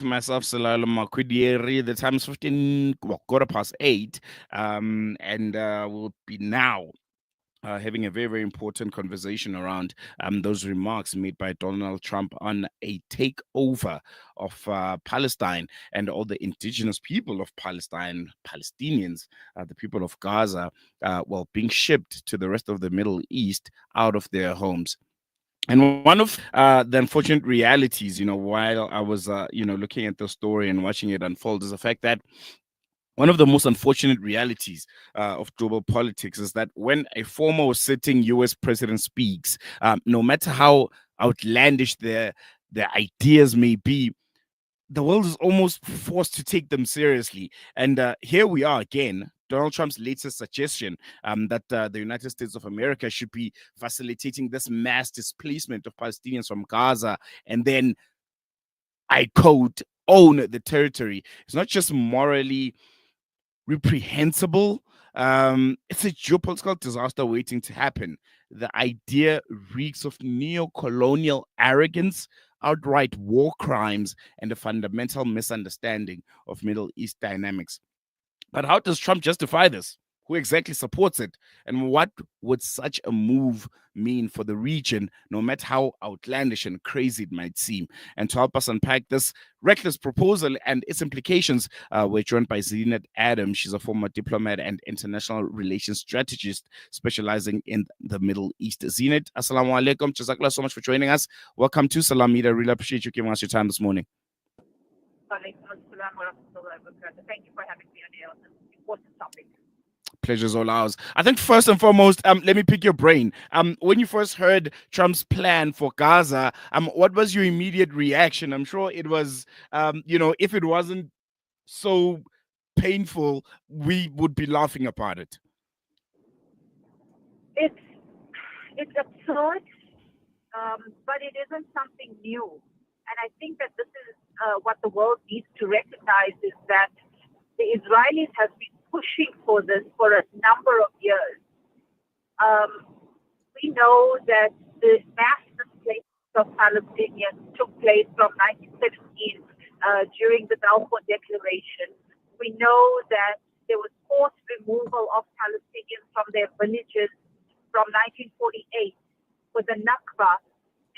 myself, Salalo Makudieri. The time is 15, well, quarter past 8. And we'll be now having a very, very important conversation around those remarks made by Donald Trump on a takeover of Palestine and all the indigenous people of Palestine, Palestinians, the people of Gaza, being shipped to the rest of the Middle East out of their homes. And one of the unfortunate realities, while I was, looking at the story and watching it unfold, is the fact that one of the most unfortunate realities of global politics is that when a former or sitting US president speaks, no matter how outlandish their ideas may be, the world is almost forced to take them seriously. And here we are again. Donald Trump's latest suggestion that the United States of America should be facilitating this mass displacement of Palestinians from Gaza and then, I quote, own the territory. It's not just morally reprehensible. It's a geopolitical disaster waiting to happen. The idea reeks of neo-colonial arrogance, outright war crimes, and a fundamental misunderstanding of Middle East dynamics. But how does Trump justify this? Who exactly supports it? And what would such a move mean for the region, no matter how outlandish and crazy it might seem? And to help us unpack this reckless proposal and its implications, we're joined by Zeenat Adam. She's a former diplomat and international relations strategist specializing in the Middle East. Zeenat, assalamu alaikum. Jazakallah so much for joining us. Welcome to Salamida. Really appreciate you giving us your time this morning. Thank you for having me on this important topic. Pleasure's all ours. I think first and foremost, let me pick your brain. When you first heard Trump's plan for Gaza, what was your immediate reaction? I'm sure it was, if it wasn't so painful, we would be laughing about it. It's absurd, but it isn't something new. And I think that this is what the world needs to recognize is that the Israelis have been pushing for this for a number of years. We know that the mass displacement of Palestinians took place from 1917 during the Balfour Declaration. We know that there was forced removal of Palestinians from their villages from 1948 with the Nakba.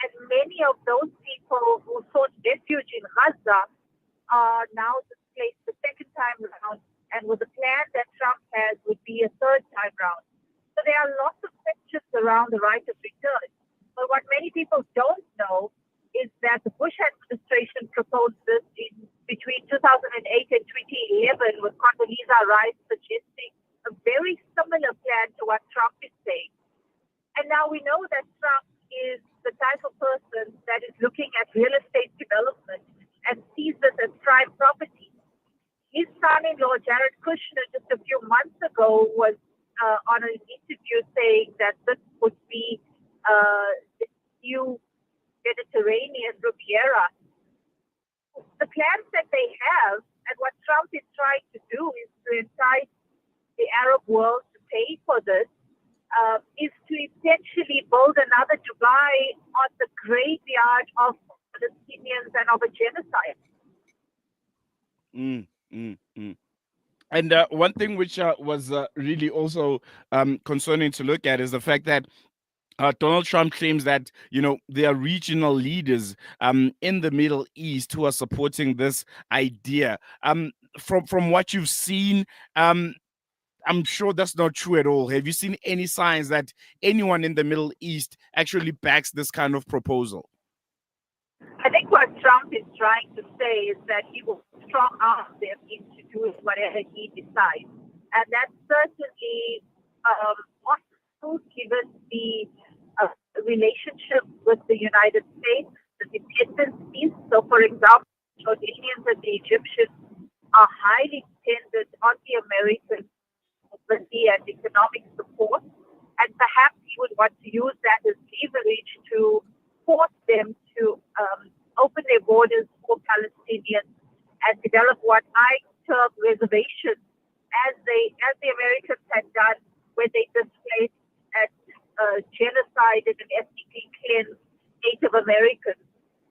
And many of those people who sought refuge in Gaza are now displaced the second time round, and with the plan that Trump has would be a third time round. So there are lots of questions around the right of return. But what many people don't know is that the Bush administration proposed this between 2008 and 2011 with Condoleezza Rice suggesting a very similar plan to what Trump is saying. And now we know that Trump is the type of person that is looking at real estate development and sees this as prime property. His son-in-law, Jared Kushner, just a few months ago was on an interview saying that this would be the new Mediterranean Riviera. The plans that they have and what Trump is trying to do is to entice the Arab world to pay for this, is to essentially build another Dubai on the graveyard of Palestinians and of a genocide. And one thing which was really also concerning to look at is the fact that Donald Trump claims that there are regional leaders in the Middle East who are supporting this idea. From what you've seen, I'm sure that's not true at all. Have you seen any signs that anyone in the Middle East actually backs this kind of proposal? I think what Trump is trying to say is that he will strong arm them into doing whatever he decides. And that's certainly possible given the relationship with the United States, the dependencies. So, for example, the Jordanians and the Egyptians are highly dependent on the American mobility and economic support. And perhaps he would want to use that as leverage to force them to open their borders for Palestinians and develop what I term reservations, as the Americans had done when they displaced and genocided and ethnically cleansed Native Americans.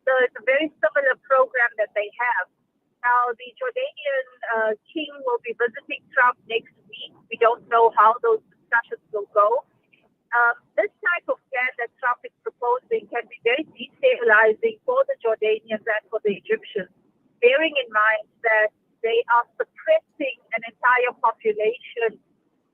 So it's a very similar program that they have. Now, the Jordanian king will be visiting Trump next week. We don't know how those discussions will go. This type of plan that Trump is proposing can be very destabilizing for the Jordanians and for the Egyptians, bearing in mind that they are suppressing an entire population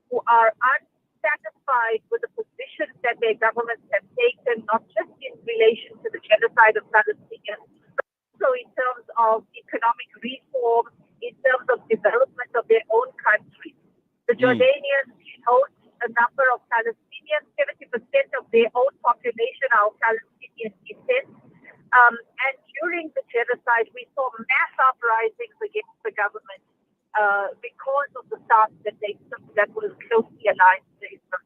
who are unsatisfied with the positions that their governments have taken, not just in relation to the genocide of Palestinians, but also in terms of economic reform, in terms of development of their own country. The Jordanians host a number of Palestinians. 70% of their own population are Palestinian descent. And during the genocide, we saw mass uprisings against the government because of the stance that they took that was closely aligned to Israel.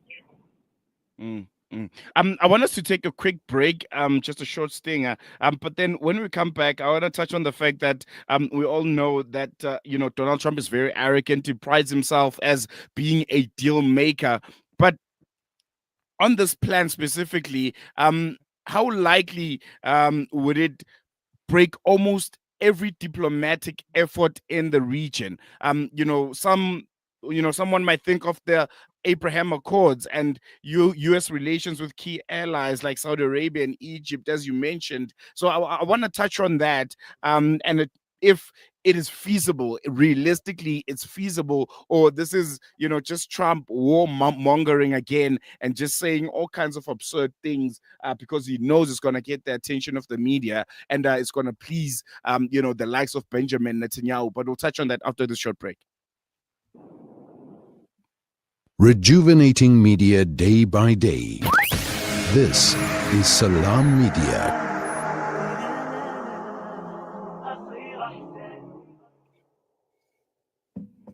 I want us to take a quick break, just a short stinger. But then when we come back, I want to touch on the fact that we all know that Donald Trump is very arrogant. He prides himself as being a deal maker. But on this plan specifically, how likely would it break almost every diplomatic effort in the region? Someone might think of the Abraham Accords and U.S. relations with key allies like Saudi Arabia and Egypt, as you mentioned. So I want to touch on that, if it is feasible, realistically, it's feasible, or this is, just Trump warmongering again and just saying all kinds of absurd things because he knows it's going to get the attention of the media and it's going to please, the likes of Benjamin Netanyahu. But we'll touch on that after this short break. Rejuvenating media day by day. This is Salam Media.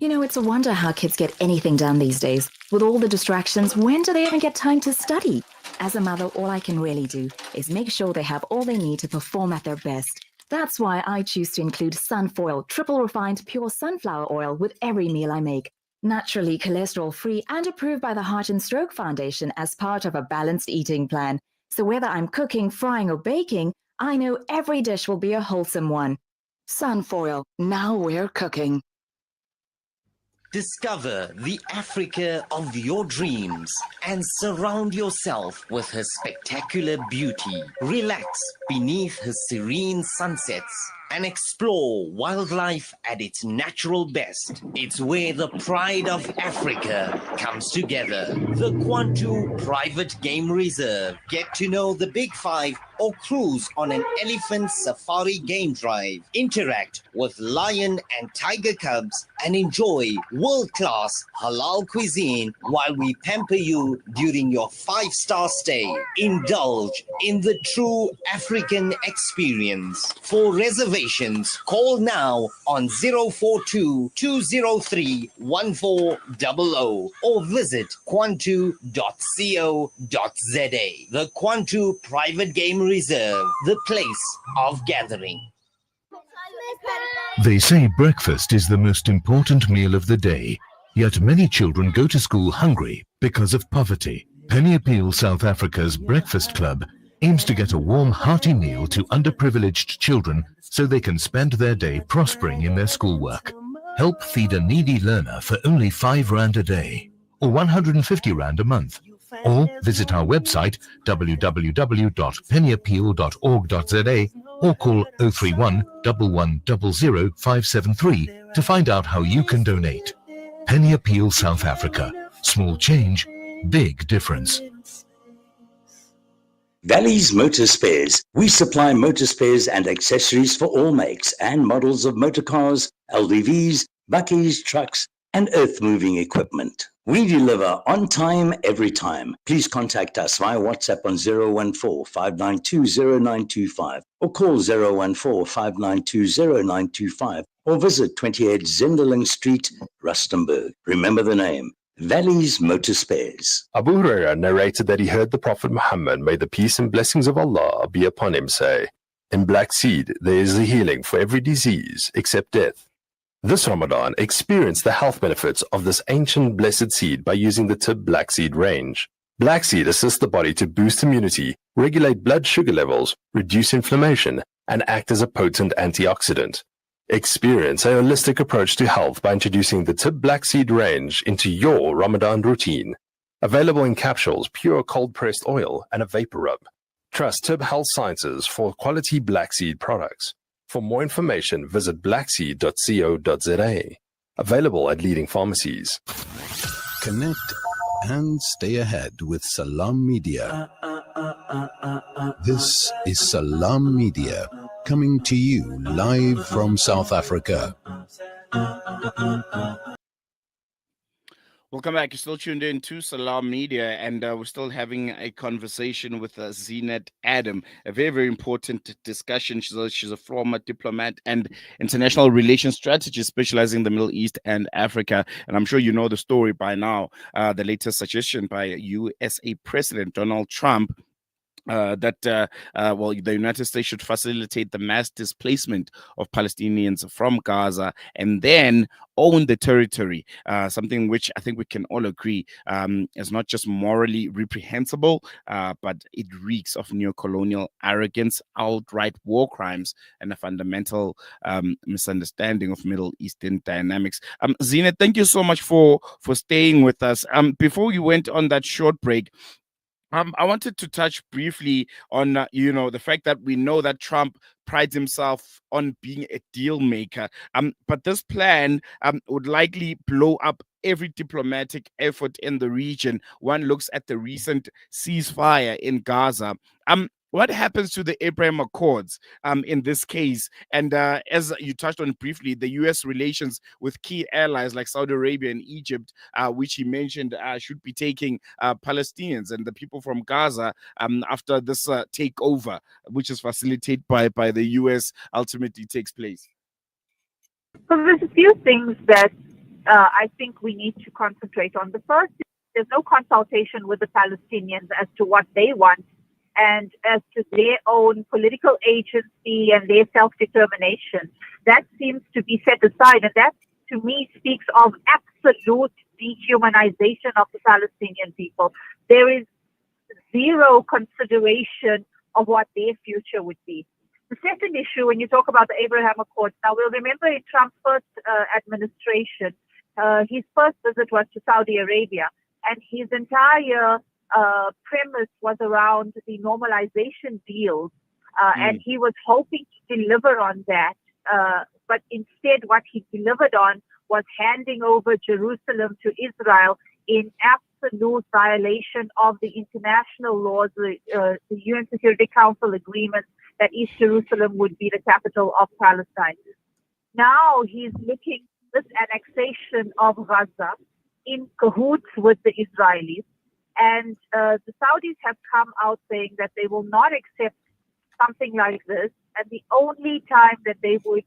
It's a wonder how kids get anything done these days. With all the distractions, when do they even get time to study? As a mother, all I can really do is make sure they have all they need to perform at their best. That's why I choose to include Sunfoil, triple refined pure sunflower oil with every meal I make. Naturally cholesterol-free and approved by the Heart and Stroke Foundation as part of a balanced eating plan. So whether I'm cooking, frying, or baking, I know every dish will be a wholesome one. Sunfoil, now we're cooking. Discover the Africa of your dreams and surround yourself with her spectacular beauty. Relax beneath her serene sunsets and explore wildlife at its natural best. It's where the pride of Africa comes together. The Kwantu Private Game Reserve. Get to know the Big Five or cruise on an elephant safari game drive. Interact with lion and tiger cubs and enjoy world-class halal cuisine while we pamper you during your 5-star stay. Indulge in the true African experience. For reservations, call now on 042-203-1400 or visit kwantu.co.za. The Kwantu Private Game Reserve, the place of gathering. They say breakfast is the most important meal of the day, yet many children go to school hungry because of poverty. Penny Appeal South Africa's Breakfast Club aims to get a warm, hearty meal to underprivileged children so they can spend their day prospering in their schoolwork. Help feed a needy learner for only 5 Rand a day or 150 Rand a month. Or visit our website www.pennyappeal.org.za or call 031 1100 573 to find out how you can donate. Penny Appeal South Africa. Small change, big difference. Valley's Motor Spares. We supply motor spares and accessories for all makes and models of motor cars, LDVs, buckies, trucks, and earth-moving equipment. We deliver on time, every time. Please contact us via WhatsApp on 014-592-0925 or call 014-592-0925 or visit 28 Zenderling Street, Rustenburg. Remember the name, Valley's Motor Spares. Abu Hurairah narrated that he heard the Prophet Muhammad, may the peace and blessings of Allah be upon him, say, in black seed there is a healing for every disease except death. This Ramadan, experience the health benefits of this ancient blessed seed by using the Tib Black Seed range. Black seed assists the body to boost immunity, regulate blood sugar levels, reduce inflammation, and act as a potent antioxidant. Experience a holistic approach to health by introducing the Tib Black Seed range into your Ramadan routine. Available in capsules, pure cold-pressed oil, and a vapor rub. Trust Tib Health Sciences for quality black seed products. For more information, visit blackseed.co.za. Available at leading pharmacies. Connect and stay ahead with Salam Media. This is Salam Media, coming to you live from South Africa. Welcome back. You're still tuned in to Salam Media, and we're still having a conversation with Zeenat Adam, a very, very important discussion. She's a former diplomat and international relations strategist specializing in the Middle East and Africa. And I'm sure you know the story by now, the latest suggestion by USA President Donald Trump that the United States should facilitate the mass displacement of Palestinians from Gaza and then own the territory, something which I think we can all agree is not just morally reprehensible, but it reeks of neo-colonial arrogance, outright war crimes, and a fundamental misunderstanding of Middle Eastern dynamics. Zeenat, thank you so much for staying with us. Before we went on that short break, I wanted to touch briefly on, the fact that we know that Trump prides himself on being a deal maker. But this plan would likely blow up every diplomatic effort in the region. One looks at the recent ceasefire in Gaza. What happens to the Abraham Accords in this case? And as you touched on briefly, the U.S. relations with key allies like Saudi Arabia and Egypt, which he mentioned should be taking Palestinians and the people from Gaza after this takeover, which is facilitated by the U.S., ultimately takes place. So there's a few things that I think we need to concentrate on. The first is there's no consultation with the Palestinians as to what they want and as to their own political agency and their self-determination. That seems to be set aside, and that, to me, speaks of absolute dehumanization of the Palestinian people. There is zero consideration of what their future would be. The second issue, when you talk about the Abraham Accords, now we'll remember in Trump's first administration, his first visit was to Saudi Arabia, and his entire premise was around the normalization deals, and he was hoping to deliver on that. But instead, what he delivered on was handing over Jerusalem to Israel in absolute violation of the international laws, the UN Security Council agreement that East Jerusalem would be the capital of Palestine. Now he's looking at this annexation of Gaza in cahoots with the Israelis. And the Saudis have come out saying that they will not accept something like this. And the only time that they would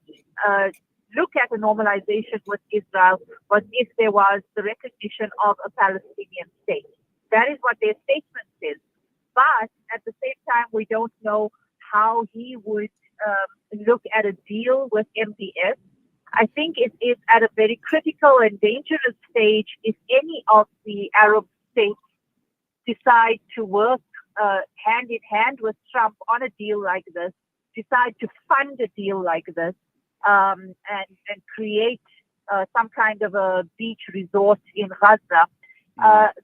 look at a normalization with Israel was if there was the recognition of a Palestinian state. That is what their statement says. But at the same time, we don't know how he would look at a deal with MBS. I think it is at a very critical and dangerous stage if any of the Arab states decide to work hand in hand with Trump on a deal like this, decide to fund a deal like this, and create some kind of a beach resort in Gaza.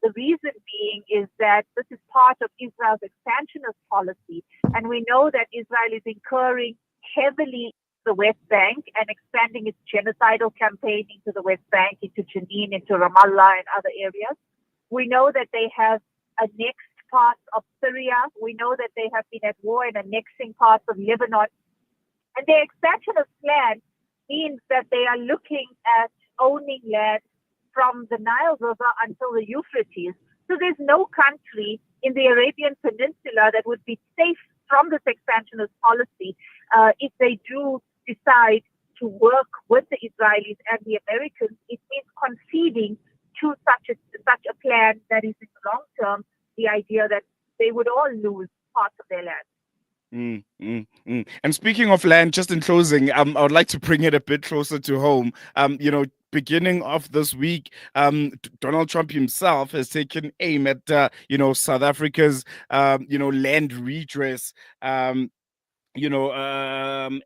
The reason being is that this is part of Israel's expansionist policy, and we know that Israel is incurring heavily the West Bank and expanding its genocidal campaign into the West Bank, into Jenin, into Ramallah and other areas. We know that they have annexed parts of Syria. We know that they have been at war and annexing parts of Lebanon. And their expansionist plan means that they are looking at owning land from the Nile River until the Euphrates. So there's no country in the Arabian Peninsula that would be safe from this expansionist policy if they do decide to work with the Israelis and the Americans. It means conceding to such a plan that is in the long term the idea that they would all lose parts of their land. And speaking of land, just in closing, I would like to bring it a bit closer to home. Beginning of this week, Donald Trump himself has taken aim at South Africa's land redress.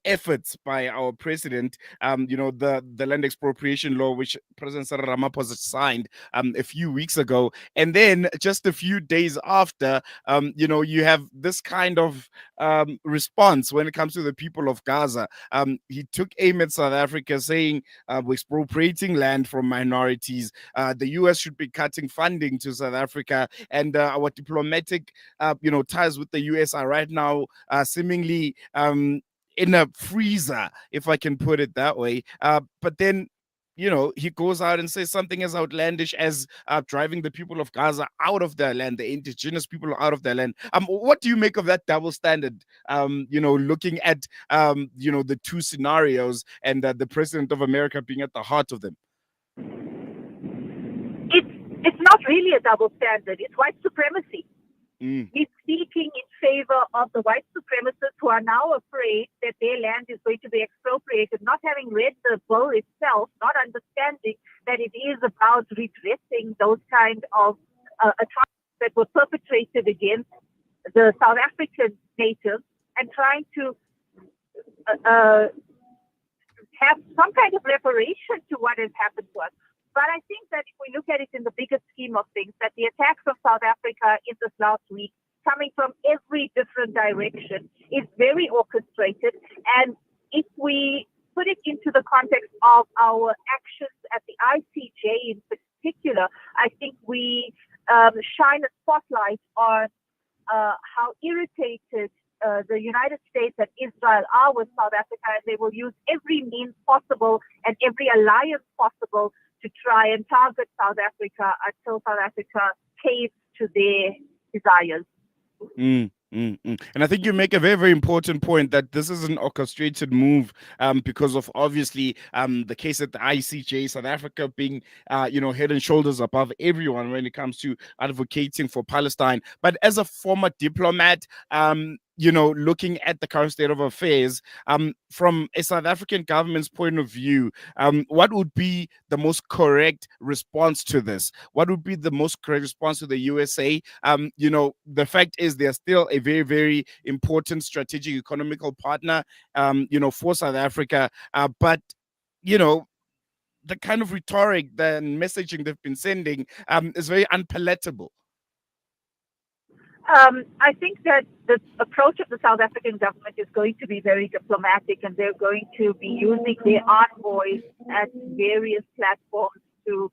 efforts by our president, the land expropriation law, which President Cyril Ramaphosa signed a few weeks ago. And then just a few days after, you have this kind of response when it comes to the people of Gaza. He took aim at South Africa, saying we're expropriating land from minorities. The US should be cutting funding to South Africa, and our diplomatic, ties with the US are right now seemingly in a freezer, if I can put it that way. But then, he goes out and says something as outlandish as driving the people of Gaza out of their land, the indigenous people out of their land. What do you make of that double standard? Looking at the two scenarios, and the president of America being at the heart of them. It's not really a double standard. It's white supremacy. He's speaking in favor of the white supremacists who are now afraid that their land is going to be expropriated, not having read the bill itself, not understanding that it is about redressing those kind of atrocities that were perpetrated against the South African natives, and trying to have some kind of reparation to what has happened to us. But I think that if we look at it in the bigger scheme of things, that the attacks of South Africa in this last week, coming from every different direction, is very orchestrated. And if we put it into the context of our actions at the ICJ in particular, I think we shine a spotlight on how irritated the United States and Israel are with South Africa, and they will use every means possible and every alliance possible to try and target South Africa until South Africa caves to their desires. And I think you make a very, very important point that this is an orchestrated move, because of obviously the case at the ICJ, South Africa being head and shoulders above everyone when it comes to advocating for Palestine. But as a former diplomat, looking at the current state of affairs, from a South African government's point of view, what would be the most correct response to this? What would be the most correct response to the USA? The fact is they're still a very, very important strategic economical partner, for South Africa. But, the kind of rhetoric, the messaging they've been sending is very unpalatable. I think that the approach of the South African government is going to be very diplomatic, and they're going to be using their envoys at various platforms to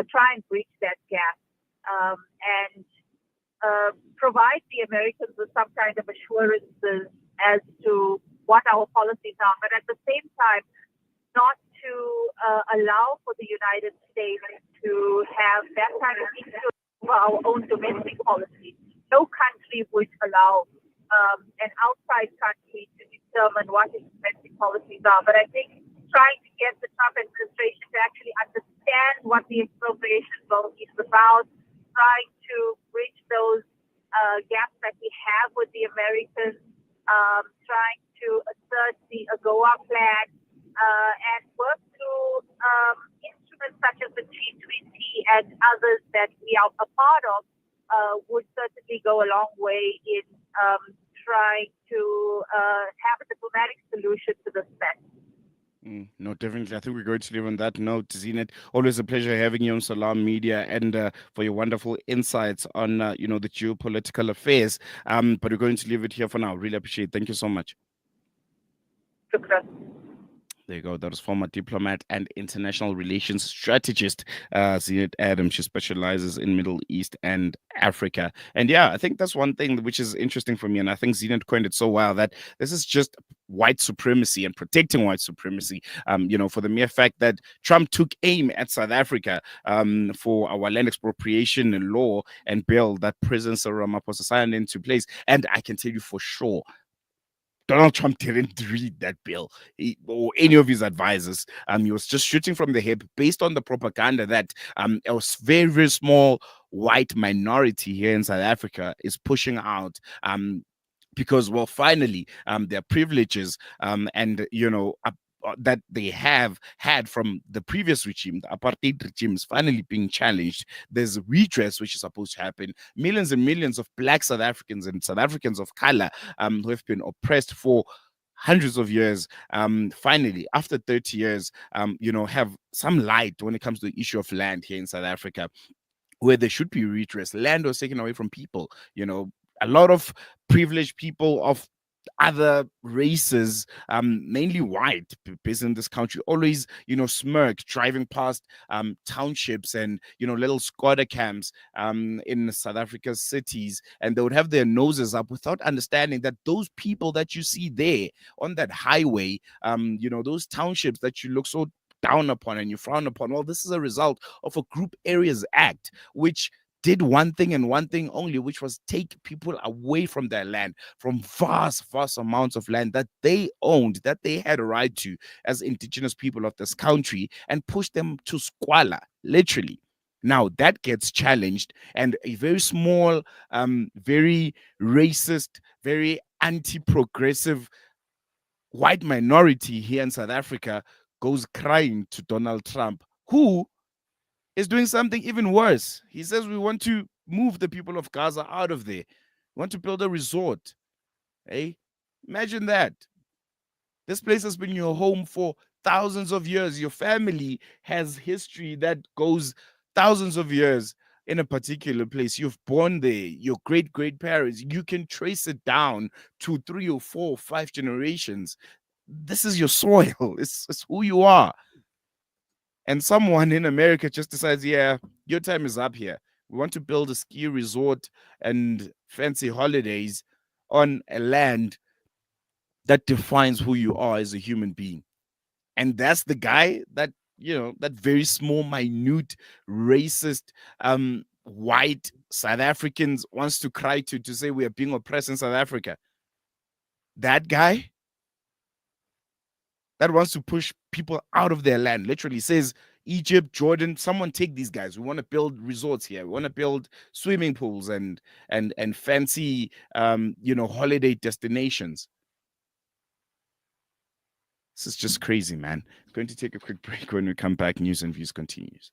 try and bridge that gap and provide the Americans with some kind of assurances as to what our policies are, but at the same time, not to allow for the United States to have that kind of influence over our own domestic policy. No country would allow an outside country to determine what its domestic policies are. But I think trying to get the Trump administration to actually understand what the expropriation bill is about, trying to bridge those gaps that we have with the Americans, trying to assert the AGOA plan, and work through instruments such as the G20 and others that we are a part of, would certainly go a long way in trying to have a diplomatic solution to this mess. No, definitely. I think we're going to leave on that note. Zeenat, always a pleasure having you on Salam Media, and for your wonderful insights on the geopolitical affairs. But we're going to leave it here for now. Really appreciate it. Thank you so much. Shukran. There you go. That was former diplomat and international relations strategist, Zeenat Adam. She specializes in Middle East and Africa. And yeah, I think that's one thing which is interesting for me. And I think Zeenat coined it so well, that this is just white supremacy and protecting white supremacy, for the mere fact that Trump took aim at South Africa for our land expropriation law and bill that President Cyril Ramaphosa signed into place. And I can tell you for sure, Donald Trump didn't read that bill, or any of his advisors. He was just shooting from the hip based on the propaganda that a very, very small white minority here in South Africa is pushing out. Because, well, finally, their privileges and that they have had from the previous regime, the apartheid regime, is finally being challenged. There's redress, which is supposed to happen. Millions and millions of Black South Africans and South Africans of color who have been oppressed for hundreds of years, finally, after 30 years, have some light when it comes to the issue of land here in South Africa, where there should be redress. Land was taken away from people. A lot of privileged people of other races, mainly white, based in this country, always, smirk driving past townships and, little squatter camps in South Africa's cities, and they would have their noses up without understanding that those people that you see there on that highway, those townships that you look so down upon and you frown upon, well, this is a result of a Group Areas Act, which did one thing and one thing only, which was take people away from their land, from vast amounts of land that they owned, that they had a right to as indigenous people of this country, and push them to squalor, literally. Now that gets challenged, and a very small, very racist, very anti-progressive white minority here in South Africa goes crying to Donald Trump, who is doing something even worse. He says we want to move the people of Gaza out of there. We want to build a resort. Hey, imagine that. This place has been your home for thousands of years. Your family has history that goes thousands of years in a particular place. You've born there, your great-great-parents. You can trace it down to 3 or 4 or 5 generations. This is your soil. It's who you are. And someone in America just decides, yeah, your time is up here. We want to build a ski resort and fancy holidays on a land that defines who you are as a human being. And that's the guy that, that very small, minute, racist, white South Africans wants to cry to say we are being oppressed in South Africa. That guy that wants to push people out of their land, literally says, Egypt, Jordan, someone take these guys. We want to build resorts here. We want to build swimming pools and fancy, holiday destinations. This is just crazy, man. I'm going to take a quick break. When we come back, News and Views continues.